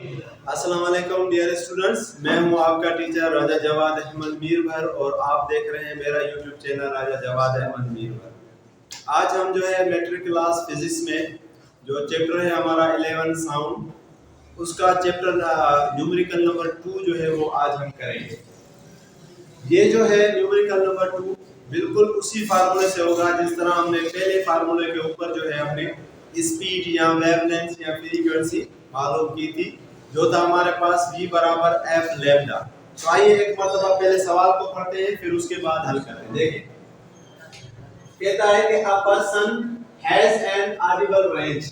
अस्सलाम वालेकुम dear students, मैं हूं आपका टीचर राजा जवाद अहमद मीरभर और आप देख रहे हैं मेरा यूट्यूब चैनल राजा जवाद अहमद मीरभर। आज हम जो है मैट्रिक क्लास फिजिक्स में जो चैप्टर है हमारा 11 साउंड, उसका चैप्टर न्यूमेरिकल नंबर 2 जो है वो आज हम करेंगे। ये जो है न्यूमेरिकल नंबर 2 बिल्कुल उसी फार्मूले से होगा जिस तरह हमने पहले फार्मूले के ऊपर जो है हमने स्पीड या वेवलेंथ या फ्रीक्वेंसी मालूम की थी, जो था हमारे पास v बराबर f लैम्डा। तो आइए एक मरतबा पहले सवाल को पढ़ते हैं, फिर उसके बाद हल करते हैं। देखिए, कहता है कि a person has an audible range।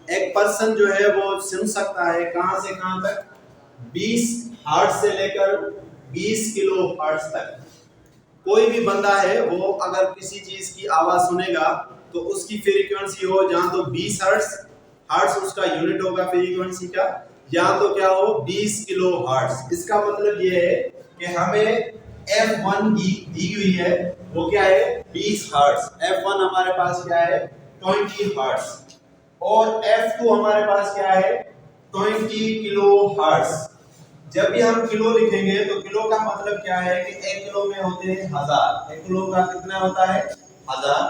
एक पर्सन जो है वो सुन सकता है कहां से कहां तक? 20 हर्ट्ज से लेकर 20 किलो हर्ट्ज तक। कोई भी बंदा है वो अगर किसी चीज की आवाज सुनेगा तो उसकी फ्रीक्वेंसी हो जहां तो 20 हर्ट्ज उसका यूनिट होगा फ्रीक्वेंसी का, या तो क्या हो 20 किलो हर्ट्ज। इसका मतलब ये है कि हमें F1 दी हुई है, वो क्या है 20 हर्ट्ज। F1 हमारे पास क्या है 20 हर्ट्ज और F2 हमारे पास क्या है 20 किलो हर्ट्ज। जब भी हम किलो लिखेंगे तो किलो का मतलब क्या है कि 1 किलो में होते हैं 1000। 1 किलो का कितना होता है 1000।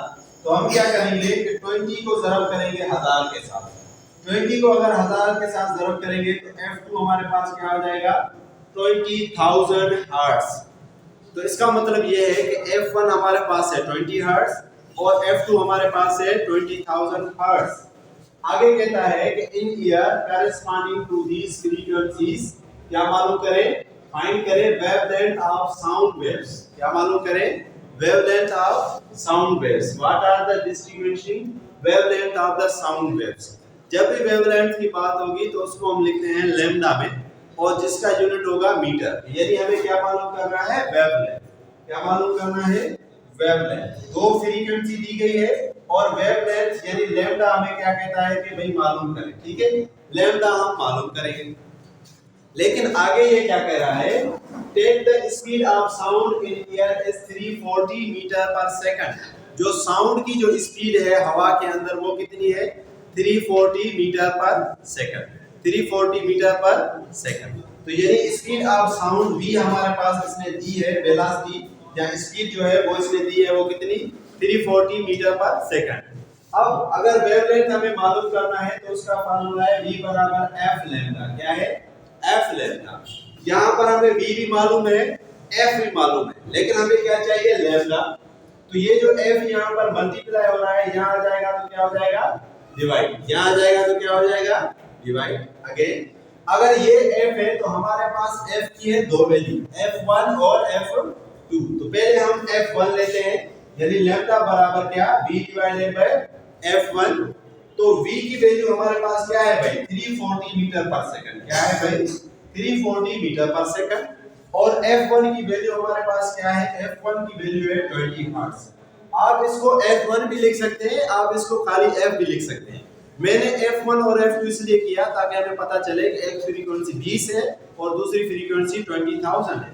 तो हम क्या करेंगे कि 20 को ज़रब करेंगे 1000 के साथ। 20 को अगर 1000 के साथ ज़रब करेंगे तो F2 हमारे पास क्या हो जाएगा 20,000 हर्ट्ज। तो इसका मतलब ये है कि F1 हमारे पास है 20 हर्ट्ज और F2 हमारे पास है 20,000 हर्ट्ज। आगे कहता है कि in ear corresponding to these frequencies क्या मालूम करें, फाइंड करें वेवलेंथ ऑफ साउंड वेव्स। क्या मालूम करें wavelength of sound waves. What are the distinguishing wavelength of the sound waves. जब भी वेवलेंथ की बात होगी तो उसको हम लिखते हैं लैम्डा में और जिसका यूनिट होगा मीटर। यानी हमें क्या मालूम करना है वेवलेंथ। क्या मालूम करना है वेवलेंथ। दो फ्रीक्वेंसी दी गई है और वेवलेंथ यानी लैम्डा हमें क्या कहता है कि भाई मालूम करें। ठीक है, लैम्डा हम मालूम करेंगे। लेकिन आगे ये क्या कह रहा है, take the speed of sound in air is 340 metre per second. जो साउंड की जो स्पीड है हवा के अंदर वो कितनी है 340 metre per second. 340 metre per second. तो यानी स्पीड ऑफ साउंड भी हमारे पास इसने दी है, वेलोसिटी या स्पीड जो है वो इसने दी है, वो कितनी 340 मीटर पर सेकंड। अब अगर वेवलेंथ हमें मालूम करना है तो उसका फार्मूला है v बराबर f लैम्डा। क्या है f लैम्डा। यहाँ पर हमें v भी मालूम है f भी मालूम है, लेकिन हमें क्या चाहिए लैम्डा। तो ये जो f यहाँ पर मल्टीप्लाई हो रहा है, यहाँ आ जाएगा तो क्या हो जाएगा डिवाइड, यहाँ आ जाएगा तो क्या हो जाएगा डिवाइड। अगेन अगर ये f है तो हमारे पास f की है दो वैल्यू f1 और f2। तो पहले हम f1 लेते हैं, यानी लैम्डा बराबर क्या v डिवाइडेड बाय f1। तो v की वैल्यू हमारे पास क्या है भाई 340 मीटर पर सेकंड। क्या है भाई 340 मीटर पर सेकंड। और f1 की वैल्यू हमारे पास क्या है, f1 की वैल्यू है 20 हर्ट्ज। आप इसको f1 भी लिख सकते हैं, आप इसको खाली f भी लिख सकते हैं। मैंने f1 और f2 इसलिए किया ताकि हमें पता चले कि एक फ्रीक्वेंसी 20 है और दूसरी फ्रीक्वेंसी 20,000 है।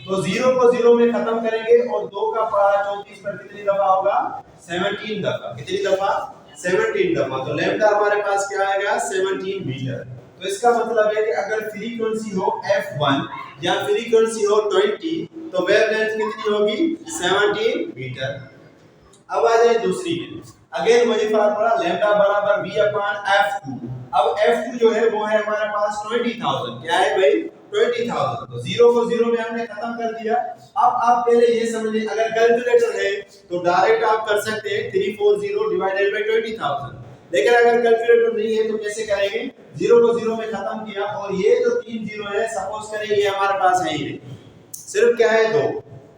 तो 0 को 0 में खत्म करेंगे और 2 का पावर 34 पर कितनी दफा होगा 17 दफा। कितनी दफा 17 दफा। तो लैम्डा हमारे पास क्या आएगा 17 मीटर। तो इसका मतलब है कि अगर फ्रीक्वेंसी हो f1 या फ्रीक्वेंसी हो 20 तो वेवलेंथ कितनी होगी 17 मीटर। अब आ जाए दूसरी में, अगेन वही फार्मूला लैम्डा बराबर v अपॉन f2। अब f2 जो है वो है हमारे पास 20,000। क्या है भाई 20,000। तो 0 को 0 में हमने खत्म कर दिया। अब आप पहले ये समझिए, अगर कैलकुलेटर है तो डायरेक्ट आप कर सकते हैं 340 डिवाइडेड बाय 20,000। लेकिन अगर कैलकुलेटर नहीं है तो कैसे करेंगे, 0 को 0 में खत्म किया और ये जो 3 जीरो है सपोज करें ये हमारे पास है ही नहीं, सिर्फ क्या है 2।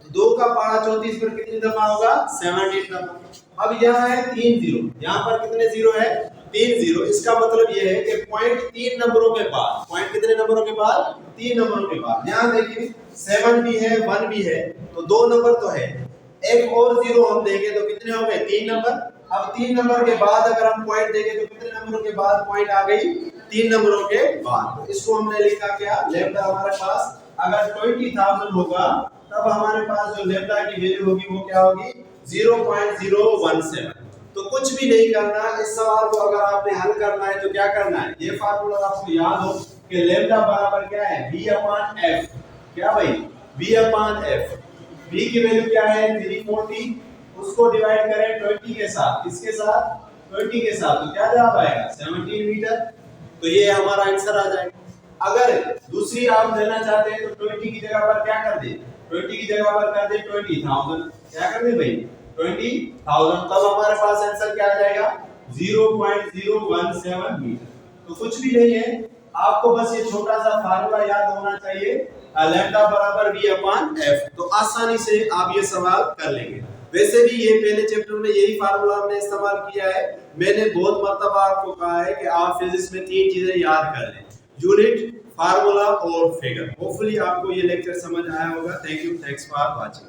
तो 2 का पारा 34 पर कितनी दफा होगा 17 दफा। अब यहाँ है 3 जीरो, यहाँ पर कितने जीरो है 3 जीरो। इसका मतलब ये है कि पॉइंट 3 नंबरों के बाद, पॉइंट कितने नंबरों के बाद 3 नंबरों के बाद। यहाँ देखिए 7 भी है 1 भी है, तो 2 नंबर तो है। एक और जीरो हम देंगे तो कितने हो गए 3 नंबर। अब 3 नंबर के बाद अगर हम पॉइंट देंगे तो कितने नंबरों के बाद पॉइंट आ गई 3 नंबरों के बाद। तो इसको हमने लिखा क्या लैम्डा हमारे पास अगर 20,000 होगा तब हमारे पास जो लैम्डा की वैल्यू होगी वो क्या होगी 0.017। तो कुछ भी नहीं करना। इस सवाल को अगर आपने हल करना है तो क्या करना है, ये फार्मूला आपको याद हो कि लैम्डा बराबर क्या है, v अपॉन f। क्या भाई, v अपॉन f। v की वैल्यू क्या है 340, उसको डिवाइड करें 20 के साथ, किसके साथ, 20 के साथ, तो क्या जवाब आएगा 17 मीटर। तो ये हमारा आंसर आ जाएगा। अगर दूसरी आप लेना चाहते हैं तो 20 की जगह पर क्या कर दे, 20 की जगह पर कर दे 20,000, क्या कर दे भाई 20,000, तब हमारे पास आंसर क्या आ जाएगा 0.017 मीटर। तो कुछ भी नहीं है, आपको बस ये छोटा सा फार्मूला याद होना चाहिए, लैम्डा बराबर v अपॉन f। तो आसानी से आप ये सवाल कर लेंगे। वैसे भी ये पहले चैप्टर में यही फार्मूला हमने इस्तेमाल किया है। मैंने बहुत मर्तबा आपको कहा है कि आप फिजिक्स में 3 चीजें याद कर लें, यूनिट, फार्मूला और फिगर। होपफुली आपको ये लेक्चर समझ आया होगा। Thank you, thanks for watching.